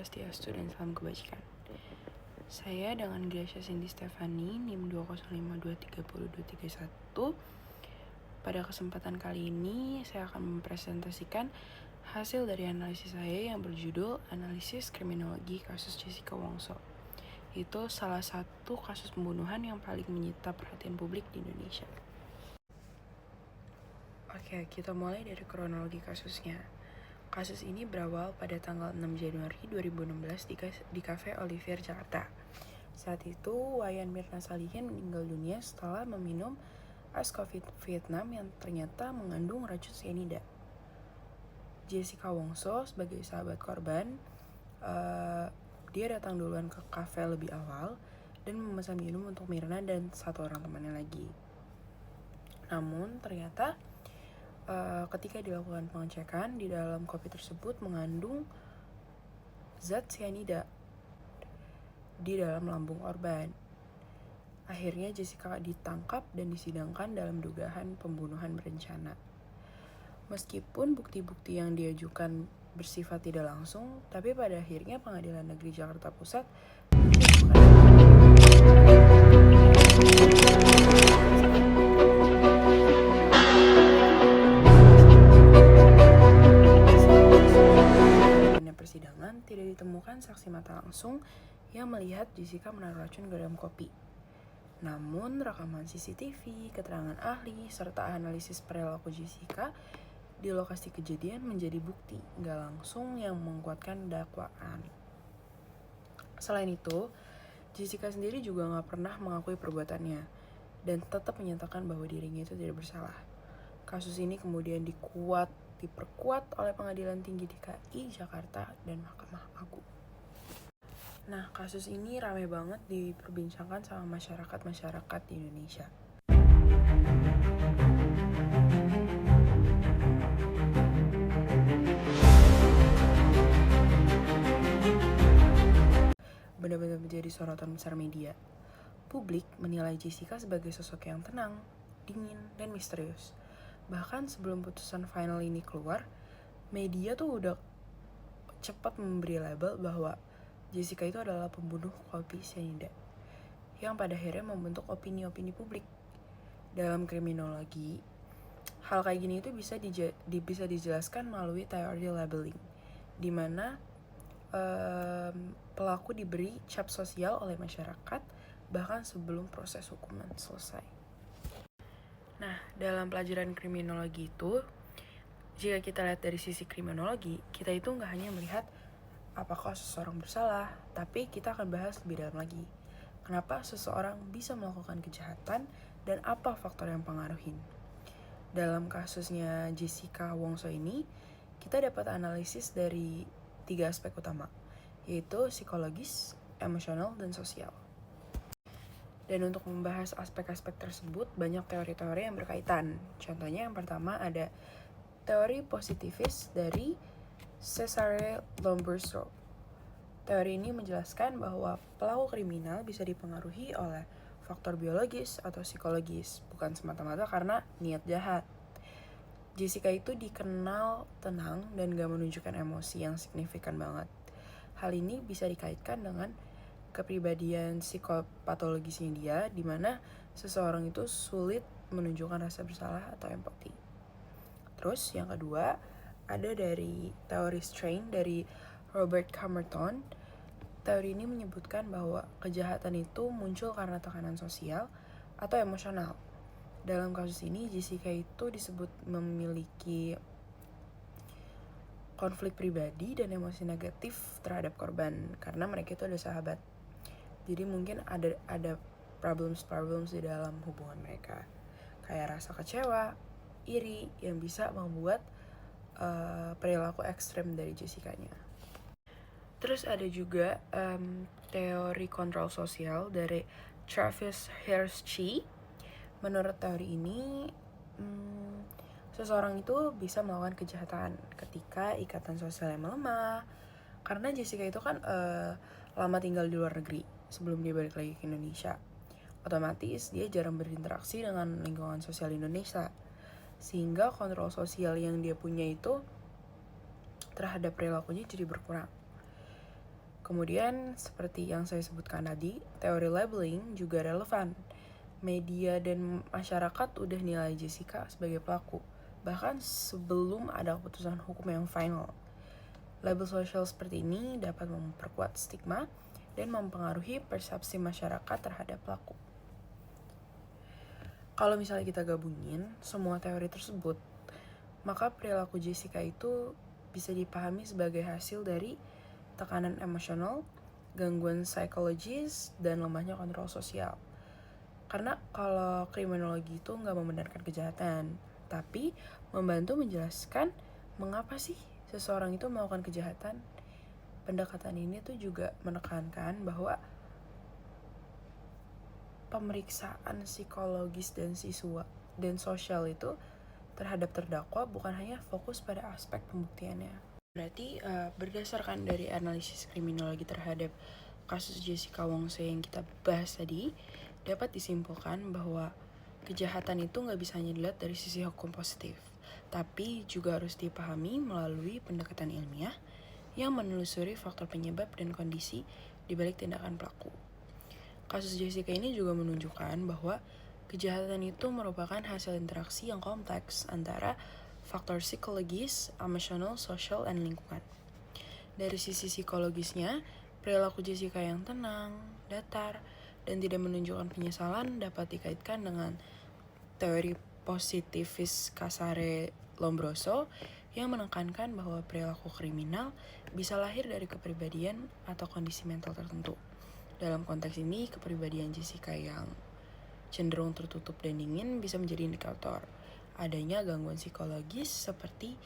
Swastiastu dan salam kebajikan. Saya dengan Gracia Cindy Stefani, NIM 205230231. Pada kesempatan kali ini, saya akan mempresentasikan hasil dari analisis saya yang berjudul Analisis Kriminologi Kasus Jessica Wongso. Itu salah satu kasus pembunuhan yang paling menyita perhatian publik di Indonesia. Oke, kita mulai dari kronologi kasusnya. Kasus ini berawal pada tanggal 6 Januari 2016 di Cafe Olivier, Jakarta. Saat itu, Wayan Mirna Salihin meninggal dunia setelah meminum es kopi Vietnam yang ternyata mengandung racun cyanida. Jessica Wongso sebagai sahabat korban, dia datang duluan ke kafe lebih awal dan memesan minum untuk Mirna dan satu orang temannya lagi. Namun ternyata ketika dilakukan pengecekan, di dalam kopi tersebut mengandung zat cyanida di dalam lambung korban. Akhirnya Jessica ditangkap dan disidangkan dalam dugaan pembunuhan berencana. Meskipun bukti-bukti yang diajukan bersifat tidak langsung, tapi pada akhirnya Pengadilan Negeri Jakarta Pusat persidangan tidak ditemukan saksi mata langsung yang melihat Jessica menaruh racun ke dalam kopi. Namun, rekaman CCTV, keterangan ahli, serta analisis perilaku Jessica di lokasi kejadian menjadi bukti nggak langsung yang menguatkan dakwaan. Selain itu, Jessica sendiri juga nggak pernah mengakui perbuatannya dan tetap menyatakan bahwa dirinya itu tidak bersalah. Kasus ini kemudian diperkuat oleh Pengadilan Tinggi DKI Jakarta dan Mahkamah Agung. Nah, kasus ini ramai banget diperbincangkan sama masyarakat di Indonesia. Benar-benar menjadi sorotan besar media. Publik menilai Jessica sebagai sosok yang tenang, dingin, dan misterius. Bahkan sebelum putusan final ini keluar, media tuh udah cepat memberi label bahwa Jessica itu adalah pembunuh kopi cyanida, yang pada akhirnya membentuk opini-opini publik. Dalam kriminologi, hal kayak gini itu bisa dijelaskan melalui teori labeling, di mana pelaku diberi cap sosial oleh masyarakat bahkan sebelum proses hukuman selesai. Nah, dalam pelajaran kriminologi itu, jika kita lihat dari sisi kriminologi, kita itu nggak hanya melihat apakah seseorang bersalah, tapi kita akan bahas lebih dalam lagi. Kenapa seseorang bisa melakukan kejahatan dan apa faktor yang mempengaruhi. Dalam kasusnya Jessica Wongso ini, kita dapat analisis dari 3 aspek utama, yaitu psikologis, emosional, dan sosial. Dan untuk membahas aspek-aspek tersebut, banyak teori-teori yang berkaitan. Contohnya yang pertama ada teori positivis dari Cesare Lombroso. Teori ini menjelaskan bahwa pelaku kriminal bisa dipengaruhi oleh faktor biologis atau psikologis, bukan semata-mata karena niat jahat. Jessica itu dikenal tenang dan gak menunjukkan emosi yang signifikan banget. Hal ini bisa dikaitkan dengan kepribadian psikopatologisnya dia, di mana seseorang itu sulit menunjukkan rasa bersalah atau empati. Terus yang kedua, ada dari teori strain dari Robert Camerton. Teori ini menyebutkan bahwa kejahatan itu muncul karena tekanan sosial atau emosional. Dalam kasus ini, Jessica itu disebut memiliki konflik pribadi dan emosi negatif terhadap korban karena mereka itu ada sahabat. Jadi mungkin ada problems di dalam hubungan mereka, kayak rasa kecewa, iri yang bisa membuat perilaku ekstrem dari Jessica-nya. Terus ada juga teori kontrol sosial dari Travis Hirschi. Menurut teori ini, seseorang itu bisa melakukan kejahatan ketika ikatan sosialnya melemah. Karena Jessica itu kan lama tinggal di luar negeri sebelum dia balik lagi ke Indonesia. Otomatis dia jarang berinteraksi dengan lingkungan sosial Indonesia. Sehingga kontrol sosial yang dia punya itu terhadap perilakunya jadi berkurang. Kemudian, seperti yang saya sebutkan tadi, teori labeling juga relevan. Media dan masyarakat udah nilai Jessica sebagai pelaku, bahkan sebelum ada keputusan hukum yang final. Label sosial seperti ini dapat memperkuat stigma dan mempengaruhi persepsi masyarakat terhadap pelaku. Kalau misalnya kita gabungin semua teori tersebut, maka perilaku Jessica itu bisa dipahami sebagai hasil dari tekanan emosional, gangguan psikologis, dan lemahnya kontrol sosial. Karena kalau kriminologi itu nggak membenarkan kejahatan, tapi membantu menjelaskan mengapa sih seseorang itu melakukan kejahatan. Pendekatan ini tuh juga menekankan bahwa pemeriksaan psikologis dan siswa dan sosial itu terhadap terdakwa bukan hanya fokus pada aspek pembuktiannya. Berarti berdasarkan dari analisis kriminologi terhadap kasus Jessica Wongso yang kita bahas tadi, dapat disimpulkan bahwa kejahatan itu nggak bisa hanya dilihat dari sisi hukum positif, tapi juga harus dipahami melalui pendekatan ilmiah yang menelusuri faktor penyebab dan kondisi di balik tindakan pelaku. Kasus Jessica ini juga menunjukkan bahwa kejahatan itu merupakan hasil interaksi yang kompleks antara faktor psikologis, emosional, sosial, dan lingkungan. Dari sisi psikologisnya, perilaku Jessica yang tenang, datar, dan tidak menunjukkan penyesalan dapat dikaitkan dengan teori positivis Casare Lombroso yang menekankan bahwa perilaku kriminal bisa lahir dari kepribadian atau kondisi mental tertentu. Dalam konteks ini, kepribadian Jessica yang cenderung tertutup dan dingin bisa menjadi indikator adanya gangguan psikologis seperti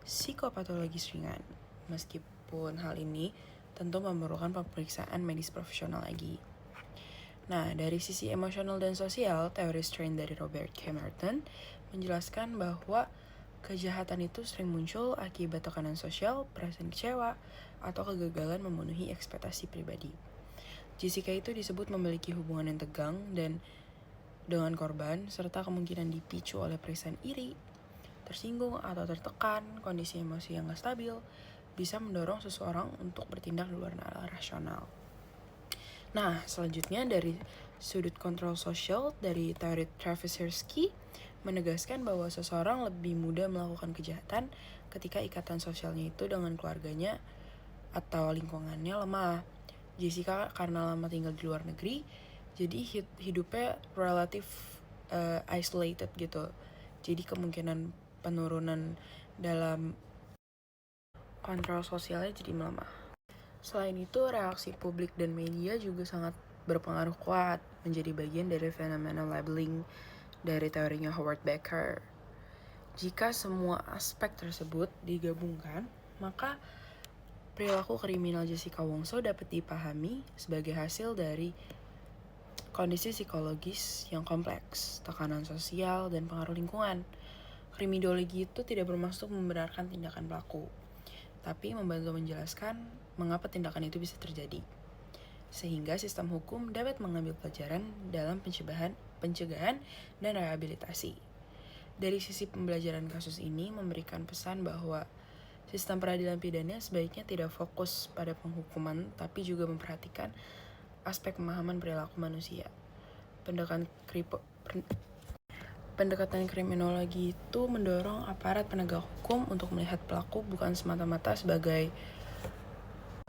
psikopatologis ringan. Meskipun hal ini tentu memerlukan pemeriksaan medis profesional lagi. Nah, dari sisi emosional dan sosial, teori strain dari Robert K. Merton menjelaskan bahwa kejahatan itu sering muncul akibat tekanan sosial, perasaan kecewa, atau kegagalan memenuhi ekspektasi pribadi. Jessica itu disebut memiliki hubungan yang tegang dan dengan korban, serta kemungkinan dipicu oleh perasaan iri, tersinggung, atau tertekan. Kondisi emosi yang gak stabil bisa mendorong seseorang untuk bertindak di luar nalar rasional. Nah, selanjutnya dari sudut kontrol sosial dari teori Travis Hirschi menegaskan bahwa seseorang lebih mudah melakukan kejahatan ketika ikatan sosialnya itu dengan keluarganya atau lingkungannya lemah. Jessica karena lama tinggal di luar negeri, jadi hidupnya relatif isolated gitu. Jadi kemungkinan penurunan dalam kontrol sosialnya jadi melemah. Selain itu, reaksi publik dan media juga sangat berpengaruh kuat menjadi bagian dari fenomena labeling dari teorinya Howard Becker. Jika semua aspek tersebut digabungkan, maka perilaku kriminal Jessica Wongso dapat dipahami sebagai hasil dari kondisi psikologis yang kompleks, tekanan sosial, dan pengaruh lingkungan. Kriminologi itu tidak bermaksud membenarkan tindakan pelaku, tapi membantu menjelaskan mengapa tindakan itu bisa terjadi. Sehingga sistem hukum dapat mengambil pelajaran dalam pencegahan dan rehabilitasi. Dari sisi pembelajaran kasus ini memberikan pesan bahwa sistem peradilan pidana sebaiknya tidak fokus pada penghukuman, tapi juga memperhatikan aspek pemahaman perilaku manusia. Pendekatan kriminologi itu mendorong aparat penegak hukum untuk melihat pelaku bukan semata-mata sebagai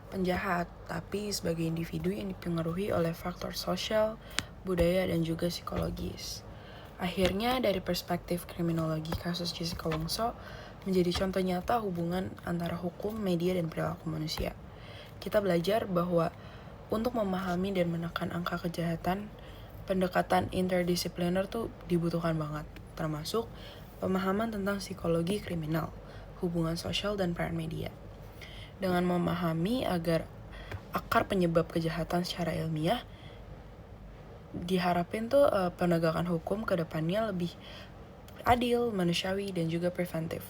penjahat, tapi sebagai individu yang dipengaruhi oleh faktor sosial, budaya, dan juga psikologis. Akhirnya, dari perspektif kriminologi, kasus Jessica Wongso menjadi contoh nyata hubungan antara hukum, media, dan perilaku manusia. Kita belajar bahwa untuk memahami dan menekan angka kejahatan, pendekatan interdisipliner tuh dibutuhkan banget, termasuk pemahaman tentang psikologi kriminal, hubungan sosial, dan peran media. Dengan memahami agar akar penyebab kejahatan secara ilmiah, diharapin tuh penegakan hukum ke depannya lebih adil, manusiawi, dan juga preventif,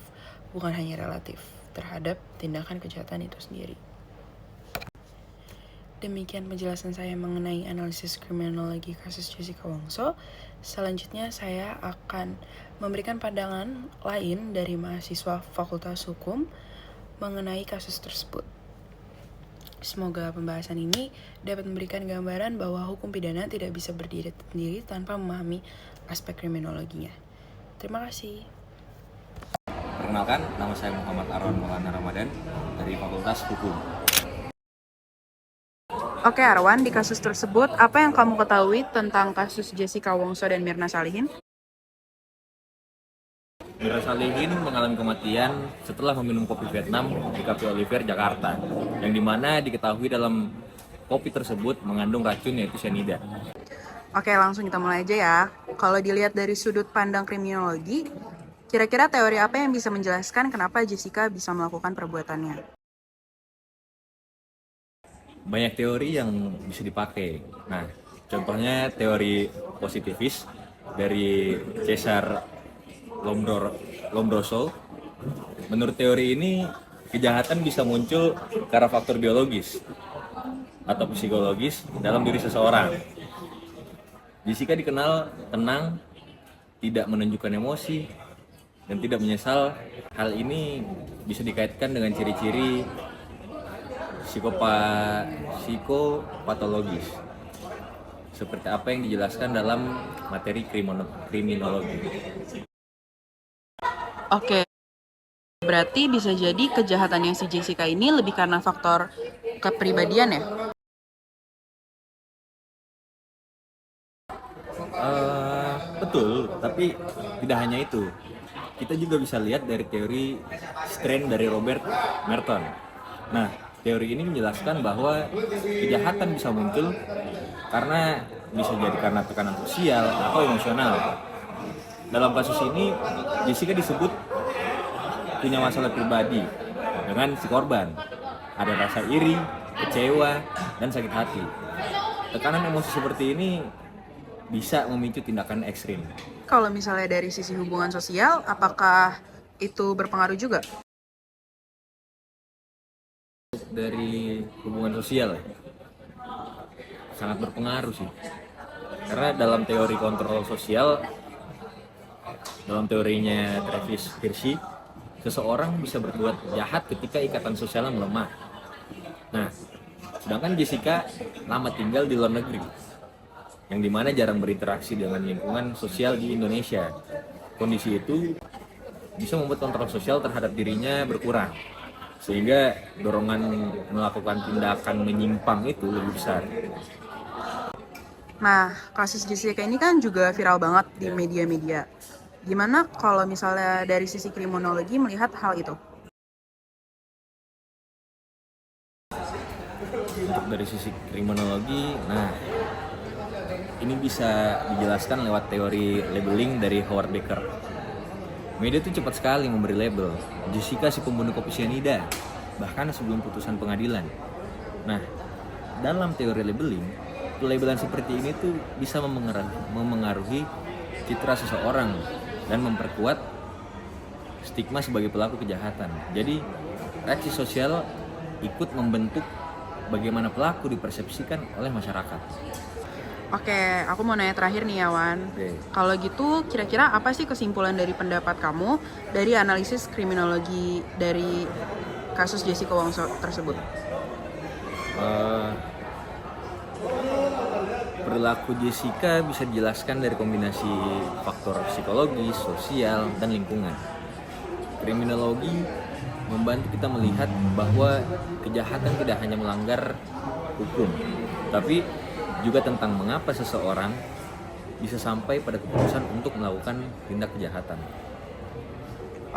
bukan hanya relatif terhadap tindakan kejahatan itu sendiri. Demikian penjelasan saya mengenai analisis kriminologi kasus Jessica Wongso. Selanjutnya saya akan memberikan pandangan lain dari mahasiswa Fakultas Hukum mengenai kasus tersebut. Semoga pembahasan ini dapat memberikan gambaran bahwa hukum pidana tidak bisa berdiri sendiri tanpa memahami aspek kriminologinya. Terima kasih. Perkenalkan, nama saya Muhammad Arwan Maulana Ramadan dari Fakultas Hukum. Oke Arwan, di kasus tersebut, apa yang kamu ketahui tentang kasus Jessica Wongso dan Mirna Salihin? Mirna Salihin mengalami kematian setelah meminum kopi Vietnam di Cafe Olivier, Jakarta, yang dimana diketahui dalam kopi tersebut mengandung racun yaitu cyanida. Oke, langsung kita mulai aja ya. Kalau dilihat dari sudut pandang kriminologi, kira-kira teori apa yang bisa menjelaskan kenapa Jessica bisa melakukan perbuatannya? Banyak teori yang bisa dipakai. Nah, contohnya teori positivis dari Cesar Lombroso. Menurut teori ini, kejahatan bisa muncul karena faktor biologis atau psikologis dalam diri seseorang. Jessica dikenal tenang, tidak menunjukkan emosi, dan tidak menyesal. Hal ini bisa dikaitkan dengan ciri-ciri psikopatologis seperti apa yang dijelaskan dalam materi kriminologi. Oke, berarti bisa jadi kejahatannya si Jessica ini lebih karena faktor kepribadian ya? Betul, tapi tidak hanya itu. Kita juga bisa lihat dari teori strain dari Robert Merton. Nah, teori ini menjelaskan bahwa kejahatan bisa muncul karena bisa jadi karena tekanan sosial atau emosional. Dalam kasus ini, Jessica disebut punya masalah pribadi dengan si korban. Ada rasa iri, kecewa, dan sakit hati. Tekanan emosi seperti ini bisa memicu tindakan ekstrim. Kalau misalnya dari sisi hubungan sosial, apakah itu berpengaruh juga? Dari hubungan sosial sangat berpengaruh sih. Karena dalam teori kontrol sosial, dalam teorinya Travis Hirschi, seseorang bisa berbuat jahat ketika ikatan sosialnya melemah. Nah, sedangkan Jessica lama tinggal di luar negeri, yang dimana jarang berinteraksi dengan lingkungan sosial di Indonesia. Kondisi itu bisa membuat kontrol sosial terhadap dirinya berkurang, sehingga dorongan melakukan tindakan menyimpang itu lebih besar. Nah, kasus Jessica ini kan juga viral banget di media-media. Gimana kalau misalnya dari sisi kriminologi melihat hal itu? Untuk dari sisi kriminologi, nah ini bisa dijelaskan lewat teori labeling dari Howard Baker. Media itu cepat sekali memberi label Jessica si pembunuh kopi cyanida, bahkan sebelum putusan pengadilan. Nah, dalam teori labeling, pelabelan seperti ini tuh bisa memengaruhi citra seseorang dan memperkuat stigma sebagai pelaku kejahatan. Jadi, reaksi sosial ikut membentuk bagaimana pelaku dipersepsikan oleh masyarakat. Oke, aku mau nanya terakhir nih Yawan. Oke. Kalau gitu, kira-kira apa sih kesimpulan dari pendapat kamu dari analisis kriminologi dari kasus Jessica Wongso tersebut? Perilaku Jessica bisa dijelaskan dari kombinasi faktor psikologis, sosial, dan lingkungan. Kriminologi membantu kita melihat bahwa kejahatan tidak hanya melanggar hukum, tapi juga tentang mengapa seseorang bisa sampai pada keputusan untuk melakukan tindak kejahatan.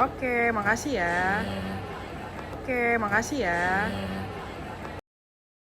Oke, makasih ya.